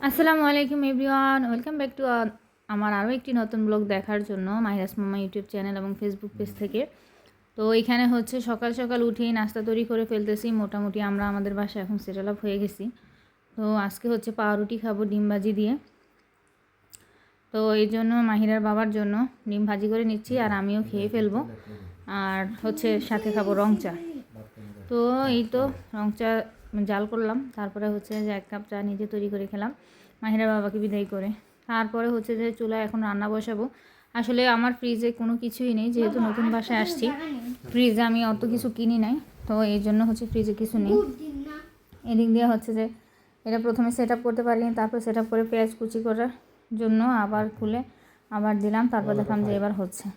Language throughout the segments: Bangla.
আসসালামু আলাইকুম এভরিওয়ান, ওয়েলকাম ব্যাক টু আমার আরও একটি নতুন ব্লগ দেখার জন্য মাহিরাস মামা ইউটিউব চ্যানেল এবং ফেসবুক পেজ থেকে। তো এখানে হচ্ছে সকাল সকাল উঠেই নাস্তা তৈরি করে ফেলতেছি। মোটামুটি আমরা আমাদের বাসায় এখন সেটেল আপ হয়ে গেছি। তো আজকে হচ্ছে পাউরুটি খাবো ডিম ভাজি দিয়ে। তো এই জন্য মাহিরার বাবার জন্য ডিম ভাজি করে নিচ্ছি, আর আমিও খেয়ে ফেলবো। আর হচ্ছে সাথে খাবো রং চা। তো এই তো রং চা জাল করলাম, তারপরে হচ্ছে যে 1 কাপ চা নিজে তৈরি করে খেলাম মাহিরার বাবাকে বিদায় করে। তারপরে হচ্ছে যে চুলায় এখন রান্না বসাবো। আসলে আমার ফ্রিজে কোনো কিছুই নেই, যেহেতু নতুন বাসায় আসছি। ফ্রিজে আমি অত কিছু কিনি নাই, তো এই জন্য হচ্ছে ফ্রিজে কিছু নেই। এদিক দিয়ে হচ্ছে যে এটা প্রথমে সেট আপ করতে পারিনি, তারপর সেট আপ করে পেঁয়াজ কুচি করার জন্য আবার খুলে আবার দিলাম, তারপর দেখলাম যে এবার হচ্ছে।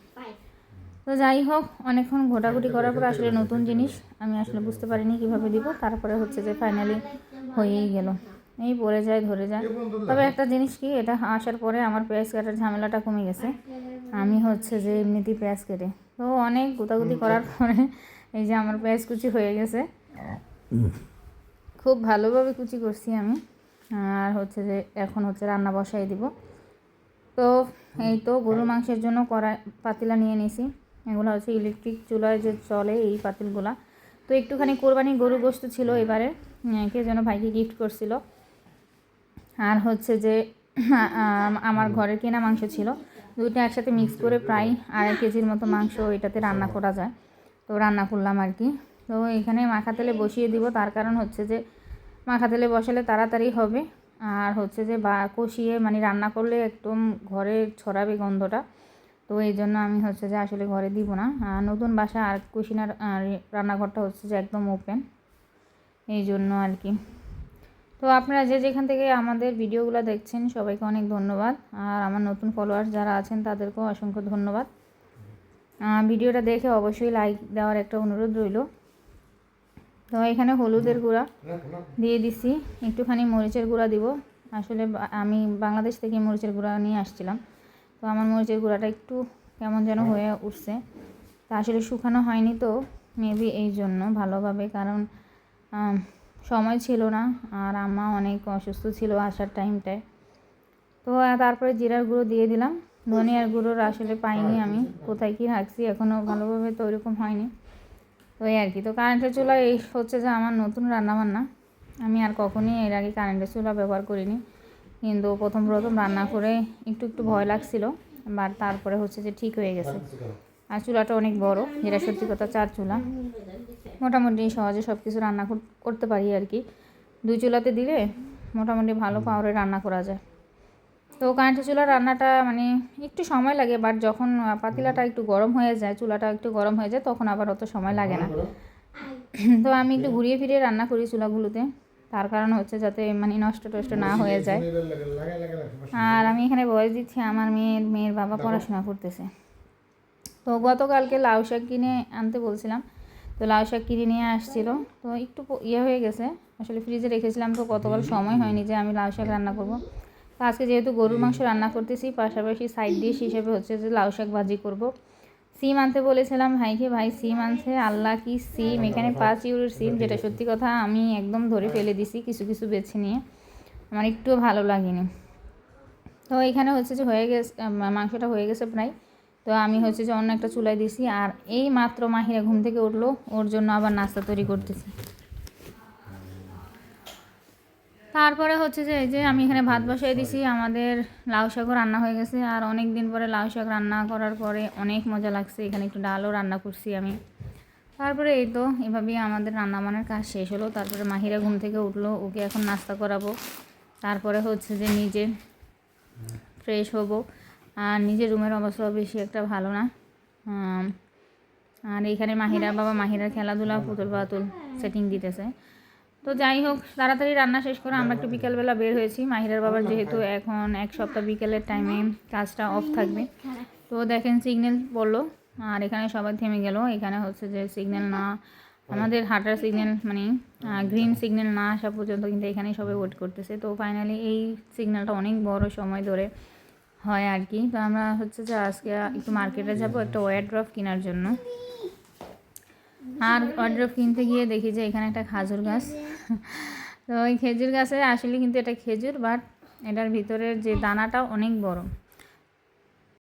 তো যাই হোক, অনেকক্ষণ ঘোটাঘুটি করার পর আসলে নতুন জিনিস আমি আসলে বুঝতে পারিনি কীভাবে দিব। তারপরে হচ্ছে যে ফাইনালি হয়েই গেল। এই পড়ে যায় ধরে যায়। তবে একটা জিনিস কি, এটা আসার পরে আমার পেঁয়াজ কাটার ঝামেলাটা কমে গেছে। আমি হচ্ছে যে এমনিতেই পেঁয়াজ কেটে, তো অনেক গুতাগুতি করার পরে এই যে আমার পেঁয়াজ কুচি হয়ে গেছে। খুব ভালোভাবে কুচি করছি আমি। আর হচ্ছে যে এখন হচ্ছে রান্না বসাই দিব। তো এই তো গরুর মাংসের জন্য পাতিলা নিয়ে নিয়েছি। এগুলো হচ্ছে ইলেকট্রিক চুলায় যে চলে এই পাতিলগুলা। তো একটুখানি কোরবানি গরু গোশত ছিল এবারে, কে যেন ভাইকে গিফট করছিল। আর হচ্ছে যে আমার ঘরের কেনা মাংস ছিল, দুইটা একসাথে মিক্স করে প্রায় 2.5 কেজির মতো মাংস এটাতে রান্না করা যায়। তো রান্না করলাম আর কি। তো এখানে মাখা তেলে বসিয়ে দিব, তার কারণ হচ্ছে যে মাখা তেলে বসালে তাড়াতাড়ি হবে। আর হচ্ছে যে কষিয়ে মানে রান্না করলে একদম ঘরে ছড়াবে গন্ধটা। তো এই জন্য আমি হচ্ছে যে আসলে ঘরে দিব না। নতুন বাসা আর কুশিনার রান্নাঘরটা হচ্ছে যে একদম ওপেন, এই জন্য আর কি। তো আপনারা যে যেখান থেকে আমাদের ভিডিওগুলো দেখছেন সবাইকে অনেক ধন্যবাদ। আর আমার নতুন ফলোয়ার্স যারা আছেন তাদেরকেও অসংখ্য ধন্যবাদ। ভিডিওটা দেখে অবশ্যই লাইক দেওয়ার একটা অনুরোধ রইল। তো এখানে হলুদের গুঁড়া দিয়ে দিছি, একটুখানি মরিচের গুঁড়া দিব। আসলে আমি বাংলাদেশ থেকে মরিচের গুঁড়া নিয়ে আসছিলাম, তো আমার মরিচের গুঁড়াটা একটু কেমন যেন হয়ে উঠছে। তা আসলে শুকানো হয়নি, তো মেবি এই জন্য ভালোভাবে, কারণ সময় ছিল না আর আম্মা অনেক অসুস্থ ছিল আসার টাইমটায়। তো তারপরে জিরার গুঁড়ো দিয়ে দিলাম। ধনিয়ার গুঁড়োর আসলে পাইনি আমি, কোথায় কি রাখছি এখনও ভালোভাবে তো ওইরকম হয়নি। তো এই আর কি। তো কারেন্টের চুলা এই হচ্ছে যে আমার নতুন রান্নাবান্না। আমি আর কখনই এর আগে কারেন্টের চুলা ব্যবহার করিনি, কিন্তু প্রথম রান্না করে একটু একটু ভয় লাগছিল, বাট তারপরে হচ্ছে যে ঠিক হয়ে গেছে। আর চুলাটা অনেক বড়, যেটা সত্যি কথা 4 চুলা, মোটামুটি সহজে সব কিছু রান্না করতে পারি আর কি। 2 চুলাতে দিলে মোটামুটি ভালো পাওয়ারে রান্না করা যায়। তো কারেন্টের চুলার রান্নাটা মানে একটু সময় লাগে, বাট যখন পাতিলাটা একটু গরম হয়ে যায়, চুলাটা একটু গরম হয়ে যায়, তখন আবার অত সময় লাগে না। তো আমি একটু ঘুরিয়ে ফিরিয়ে রান্না করি চুলাগুলোতে, তার কারণ হচ্ছে যাতে মানে নষ্ট টষ্ট না হয়ে যায়। আর আমি এখানে ভয়েস দিচ্ছি, আমার মেয়ের বাবা পড়াশোনা করতেছে। তো গতকালকে লাউ শাক কিনে আনতে বলছিলাম, তো লাউ শাক কিনে নিয়ে আসছিল। তো একটু হয়ে গেছে, আসলে ফ্রিজে রেখেছিলাম, তো গতকাল সময় হয়নি যে আমি লাউ শাক রান্না করব। তো আজকে যেহেতু গরুর মাংস রান্না করতেছি, পাশাপাশি সাইড ডিশ হিসেবে হচ্ছে যে লাউ শাক ভাজি করব। সিম আনতে বলেছিলাম ভাইকে, ভাই সিম আনছে। আল্লাহ কি সিম, এখানে 5 ইউরোর সিম, যেটা সত্যি কথা আমি একদম ধরে ফেলে দিছি কিছু কিছু বেছে নিয়ে, আমার একটুও ভালো লাগেনি। তো এখানে হচ্ছে যে হয়ে গেছে, মাংসটা হয়ে গেছে প্রায়। তো আমি হচ্ছে যে অন্য একটা চুলায় দিছি, আর এই মাত্র মাহিরা ঘুম থেকে উঠলো, ওর জন্য আবার নাস্তা তৈরি করতেছি। তারপরে হচ্ছে যে এই যে আমি এখানে ভাত বসাই দিছি, আমাদের লাউ শাকও রান্না হয়ে গেছে। আর অনেক দিন পরে লাউ শাক রান্না করার পরে অনেক মজা লাগছে। এখানে একটু ডালও রান্না করছি আমি। তারপরে এই তো এভাবেই আমাদের রান্নাবান্নার কাজ শেষ হলো। তারপরে মাহিরা ঘুম থেকে উঠলো, ওকে এখন নাস্তা করাবো। তারপরে হচ্ছে যে নিজে ফ্রেশ হবো। আর নিজের রুমের অবস্থা বেশি একটা ভালো না। আর এইখানে মাহিরার বাবা মাহিরার খেলাধুলা পুতুল পাতুল সেটিং দিতেছে। তো যাই হোক, তাড়াতাড়ি রান্না শেষ করে আমরা একটু বিকালবেলা বের হয়েছি। মাহিরার বাবার যেহেতু এখন 1 সপ্তাহ বিকেলের টাইমে কাজটা অফ থাকবে, তো দেখেন সিগন্যাল পড়লো আর এখানে সবাই থেমে গেল। এখানে হচ্ছে যে সিগন্যাল না, আমাদের হাঁটার সিগন্যাল মানে গ্রিন সিগন্যাল না আসা পর্যন্ত কিন্তু এখানেই সবাই ওয়েট করতেছে। তো ফাইনালি এই সিগন্যালটা অনেক বড় সময় ধরে হয় আর কি। তো আমরা হচ্ছে যে আজকে একটু মার্কেটে যাব একটা ওয়ারড্রপ কেনার জন্য। আর ওয়ারড্রপ কিনতে গিয়ে দেখি যে এখানে একটা খাজুর গাছ। তো তো ওই খেজুর গাছে আসলে কিন্তু এটা খেজুর, বাট এটার ভিতরের যে দানাটা অনেক বড়।